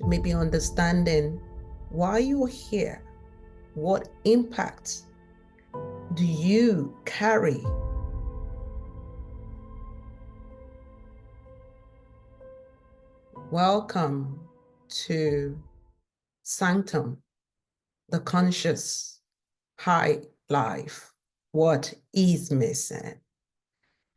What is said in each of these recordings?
maybe understanding why you're here. What impact do you carry? Welcome to Sanctum, the conscious high life. What is missing?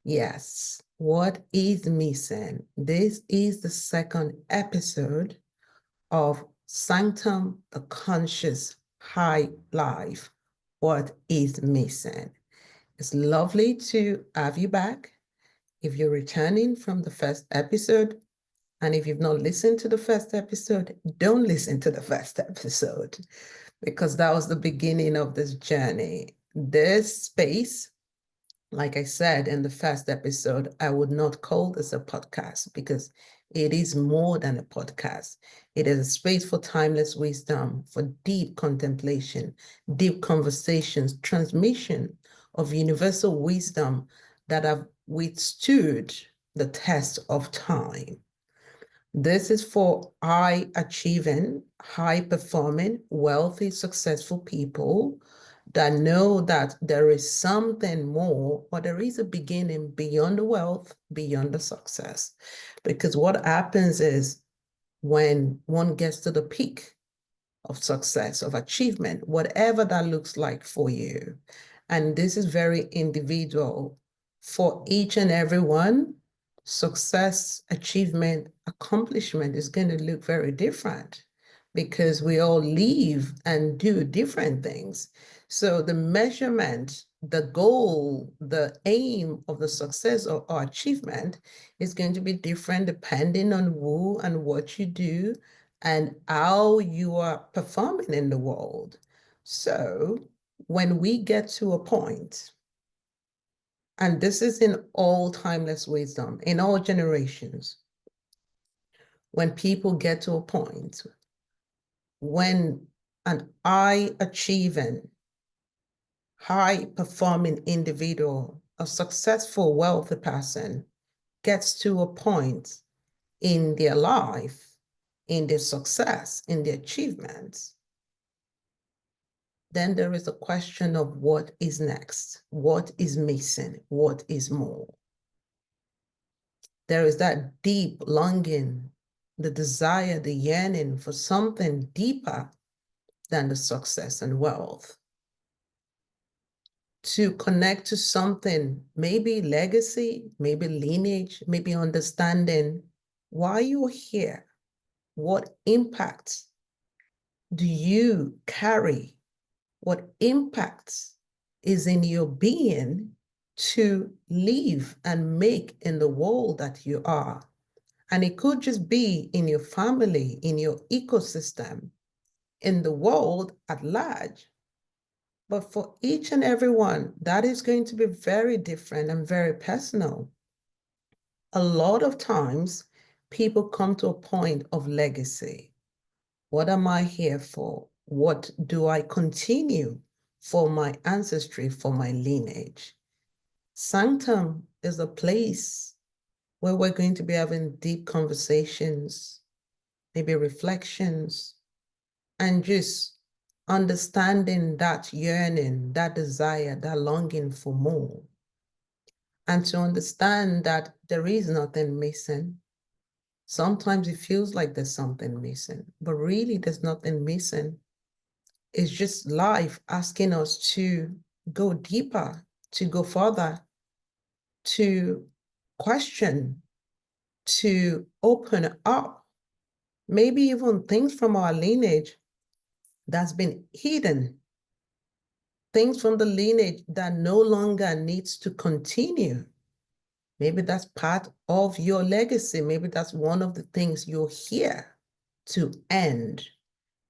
Yes, what is missing? This is the second episode of Sanctum, the conscious high life. What is missing? It's lovely to have you back. If you're returning from the first episode, and if you've not listened to the first episode, don't listen to the first episode, because that was the beginning of this journey. This space, like I said in the first episode, I would not call this a podcast because it is more than a podcast. It is a space for timeless wisdom, for deep contemplation, deep conversations, transmission of universal wisdom that have withstood the test of time. This is for high achieving, high performing, wealthy, successful people that know that there is something more, or there is a beginning beyond the wealth, beyond the success. Because what happens is when one gets to the peak of success, of achievement, whatever that looks like for you, and this is very individual for each and every one, success, achievement, accomplishment is going to look very different because we all live and do different things. So the measurement, the goal, the aim of the success or achievement is going to be different depending on who and what you do and how you are performing in the world. So when we get to a point, and this is in all timeless wisdom, in all generations, when people get to a point when an high-achieving, high-performing individual, a successful, wealthy person, gets to a point in their life, in their success, in their achievements, then there is a question of what is next, what is missing, what is more. There is that deep longing, the desire, the yearning for something deeper than the success and wealth. To connect to something, maybe legacy, maybe lineage, maybe understanding why you're here. What impact do you carry? What impact is in your being to live and make in the world that you are? And it could just be in your family, in your ecosystem, in the world at large. But for each and every one, that is going to be very different and very personal. A lot of times, people come to a point of legacy. What am I here for? What do I continue for my ancestry, for my lineage? Sanctum is a place where we're going to be having deep conversations, maybe reflections, and just understanding that yearning, that desire, that longing for more. And to understand that there is nothing missing. Sometimes it feels like there's something missing, but really there's nothing missing. It's just life asking us to go deeper, to go further, to question, to open up, maybe even things from our lineage that's been hidden, things from the lineage that no longer needs to continue. Maybe that's part of your legacy. Maybe that's one of the things you're here to end.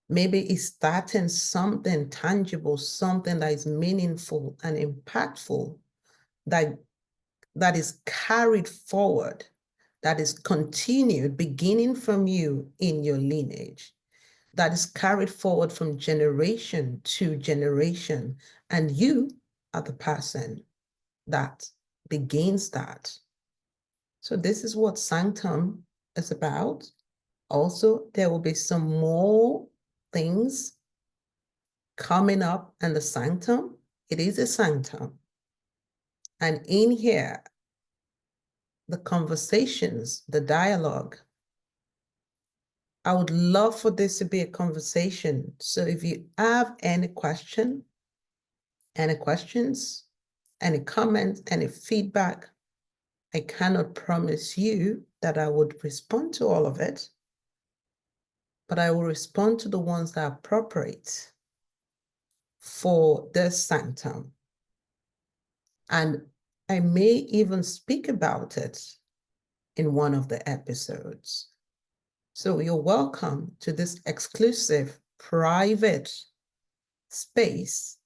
Maybe it's starting something tangible, something that is meaningful and impactful, that is carried forward, that is continued, beginning from you in your lineage, that is carried forward from generation to generation. And you are the person that begins that. So this is what Sanctum is about. Also, there will be some more things coming up in the sanctum. It is a sanctum. And in here, the conversations, the dialogue, I would love for this to be a conversation. So if you have any questions, any comments, any feedback, I cannot promise you that I would respond to all of it, but I will respond to the ones that are appropriate for this sanctum. And I may even speak about it in one of the episodes. So you're welcome to this exclusive, private space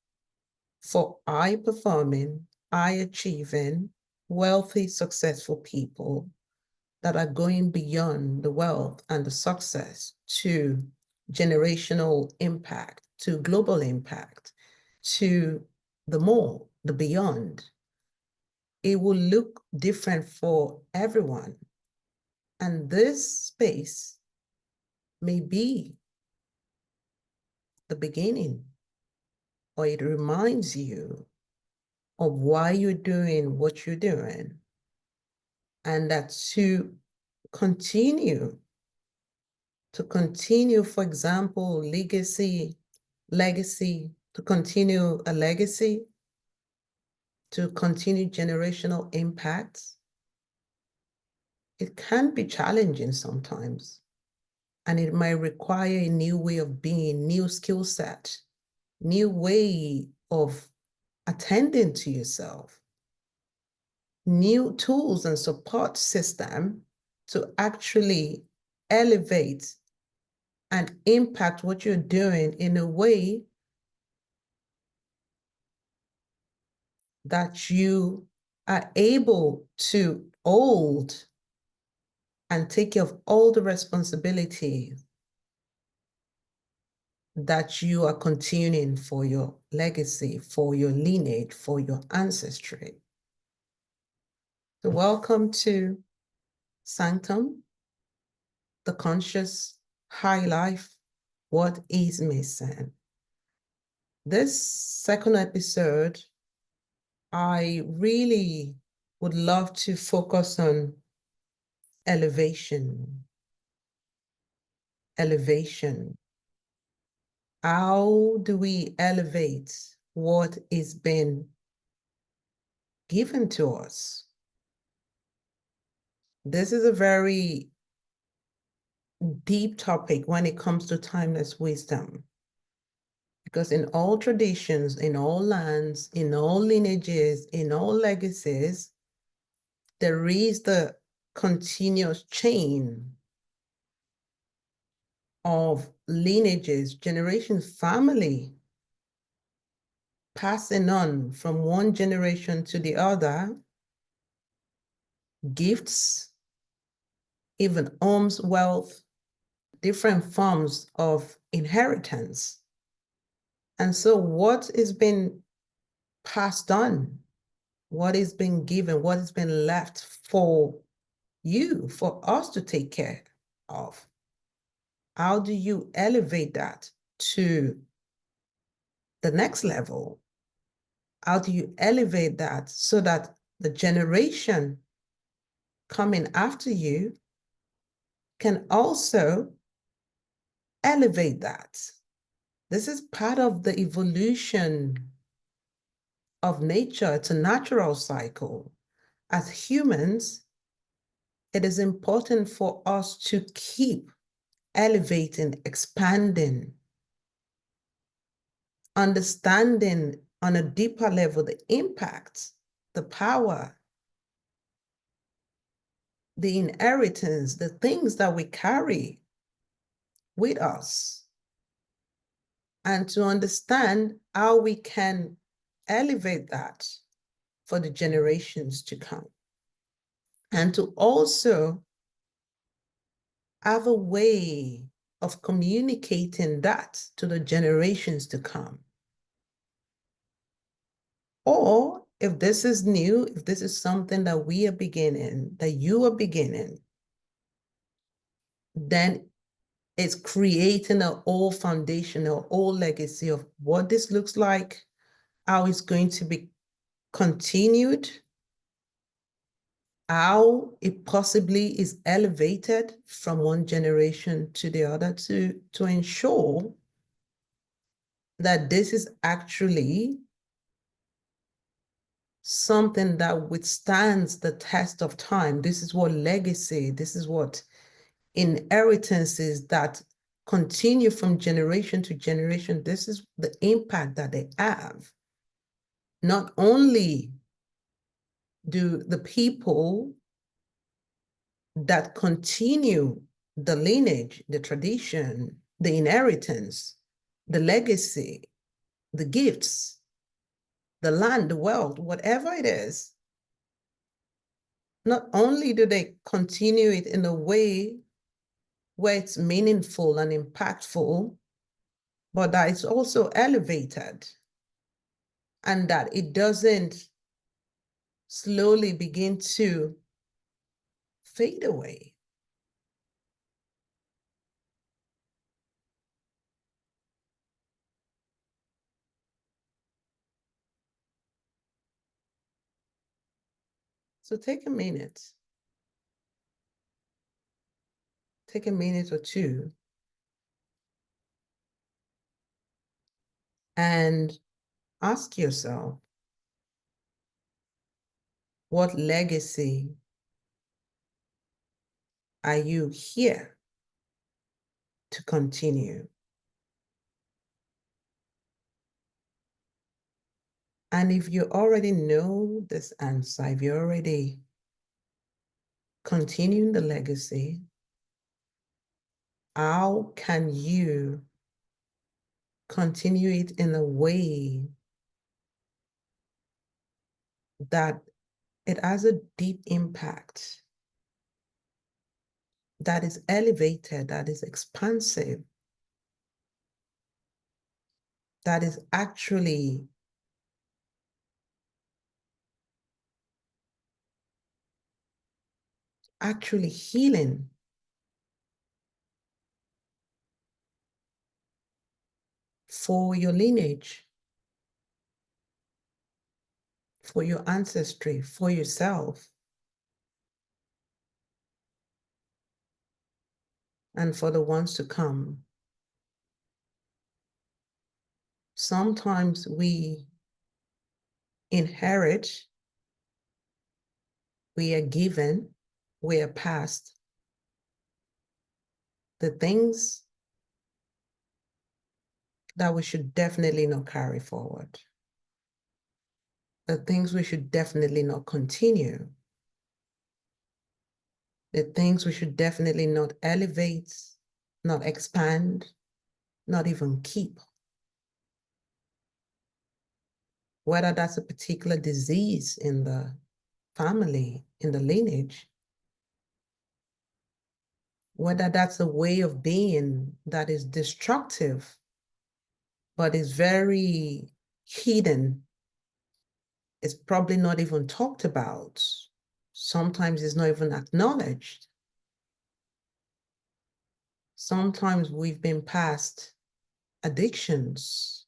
for high-performing, high-achieving, wealthy, successful people that are going beyond the wealth and the success to generational impact, to global impact, to the more, the beyond. It will look different for everyone. And this space may be the beginning, or it reminds you of why you're doing what you're doing, and that to continue, for example, legacy, to continue a legacy, to continue generational impacts, it can be challenging sometimes. And it might require a new way of being, new skill set, new way of attending to yourself, new tools and support system to actually elevate and impact what you're doing in a way that you are able to hold and take care of all the responsibilities that you are continuing for your legacy, for your lineage, for your ancestry. So welcome to Sanctum, the conscious high life, what is missing. This second episode, I really would love to focus on elevation. How do we elevate what is been given to us? This is a very deep topic when it comes to timeless wisdom, because in all traditions, in all lands, in all lineages, in all legacies, there is the continuous chain of lineages, generations, family, passing on from one generation to the other, gifts, even homes, wealth, different forms of inheritance. And so what is being passed on, what is being given, what has been left for you, for us to take care of? How do you elevate that to the next level? How do you elevate that so that the generation coming after you can also elevate that? This is part of the evolution of nature. It's a natural cycle. As humans, it is important for us to keep elevating, expanding, understanding on a deeper level the impact, the power, the inheritance, the things that we carry with us, and to understand how we can elevate that for the generations to come. And to also have a way of communicating that to the generations to come. Or if this is new, if this is something that we are beginning, that you are beginning, then It's creating a whole foundation, a whole legacy of what this looks like, how it's going to be continued, how it possibly is elevated from one generation to the other to ensure that this is actually something that withstands the test of time. This is what legacy, this is what inheritances that continue from generation to generation. This is the impact that they have. Not only do the people that continue the lineage, the tradition, the inheritance, the legacy, the gifts, the land, the wealth, whatever it is, not only do they continue it in a way where it's meaningful and impactful, but that it's also elevated and that it doesn't slowly begin to fade away. So take a minute or two and ask yourself, what legacy are you here to continue? And if you already know this answer, if you're already continuing the legacy, how can you continue it in a way that it has a deep impact, that is elevated, that is expansive, that is actually healing for your lineage, for your ancestry, for yourself, and for the ones to come. Sometimes we inherit, we are given, we are passed the things that we should definitely not carry forward, the things we should definitely not continue, the things we should definitely not elevate, not expand, not even keep. Whether that's a particular disease in the family, in the lineage, whether that's a way of being that is destructive, but is very hidden, it's probably not even talked about. Sometimes it's not even acknowledged. Sometimes we've been past addictions,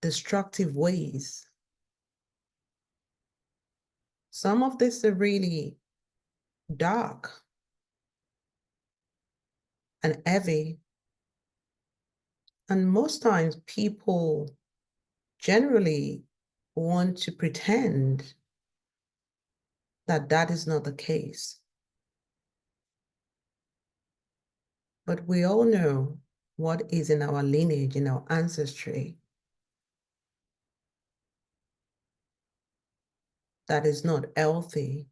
destructive ways. Some of this are really dark and heavy. And most times people generally want to pretend that that is not the case. But we all know what is in our lineage, in our ancestry, that is not healthy,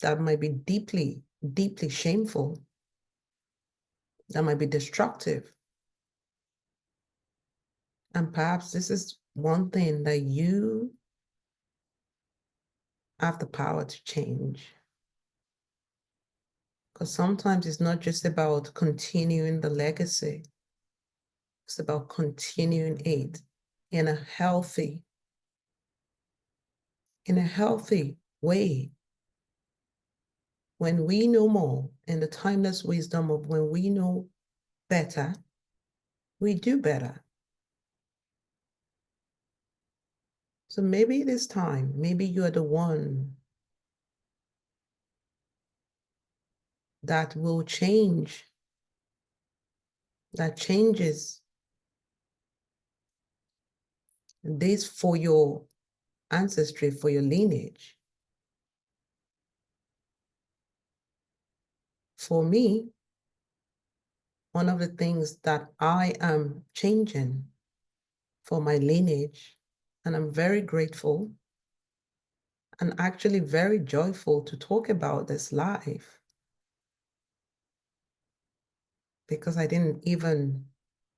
that might be deeply, deeply shameful, that might be destructive. And perhaps this is one thing that you have the power to change. Because sometimes it's not just about continuing the legacy, it's about continuing it in a healthy way. When we know more, in the timeless wisdom of when we know better, we do better. So maybe this time, maybe you are the one that will change, that changes this for your ancestry, for your lineage. For me, one of the things that I am changing for my lineage, and I'm very grateful and actually very joyful to talk about this live, because I didn't even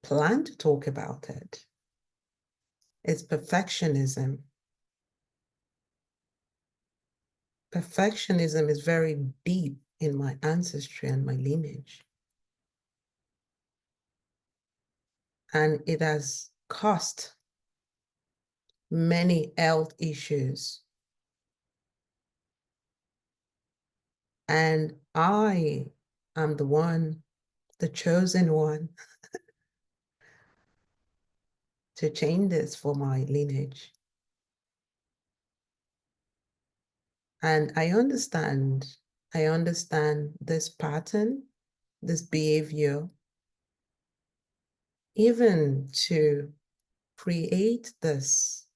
plan to talk about it. It's perfectionism. Perfectionism is very deep in my ancestry and my lineage. And it has caused many health issues. And I am the one, the chosen one, to change this for my lineage. And I understand this pattern, this behavior, even to create this,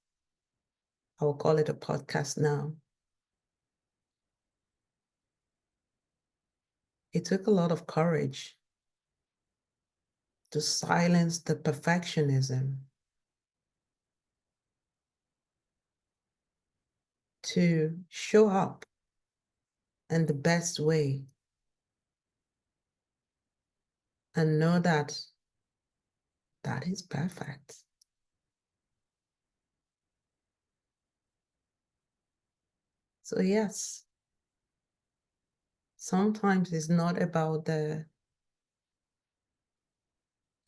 I will call it a podcast now. It took a lot of courage to silence the perfectionism, to show up in the best way and know that that is perfect. So yes, sometimes it's not about the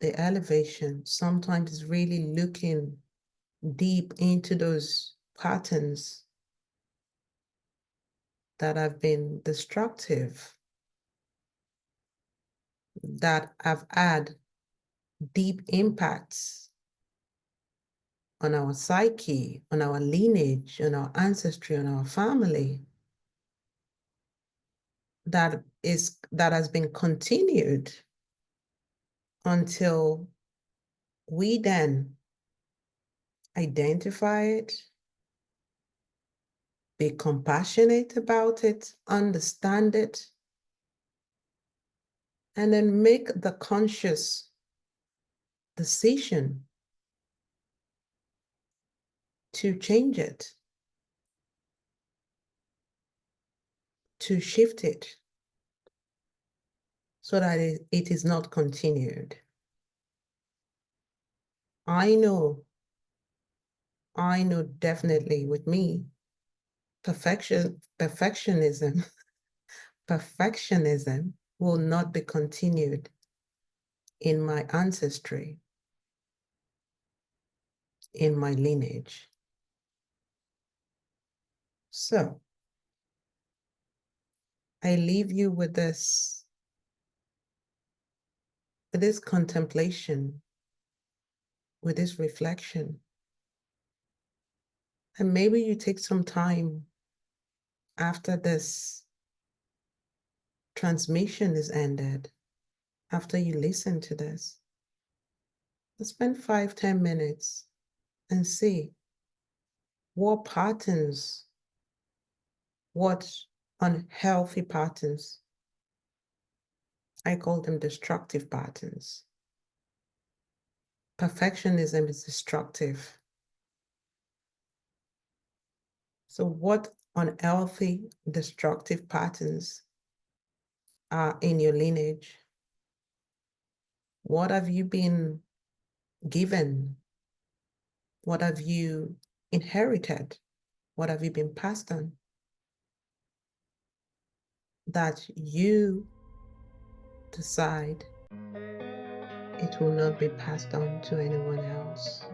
elevation. Sometimes it's really looking deep into those patterns that have been destructive, that have had deep impacts on our psyche, on our lineage, on our ancestry, on our family, that has been continued until we then identify it, be compassionate about it, understand it, and then make the conscious decision to change it, to shift it, so that it is not continued. I know definitely with me, perfectionism will not be continued in my ancestry, in my lineage. So I leave you with this contemplation, with this reflection. And maybe you take some time after this transmission is ended, after you listen to this, spend 5-10 minutes and see what patterns, what unhealthy patterns, I call them destructive patterns. Perfectionism is destructive. So what unhealthy, destructive patterns are in your lineage? What have you been given? What have you inherited? What have you been passed on that you decide it will not be passed on to anyone else?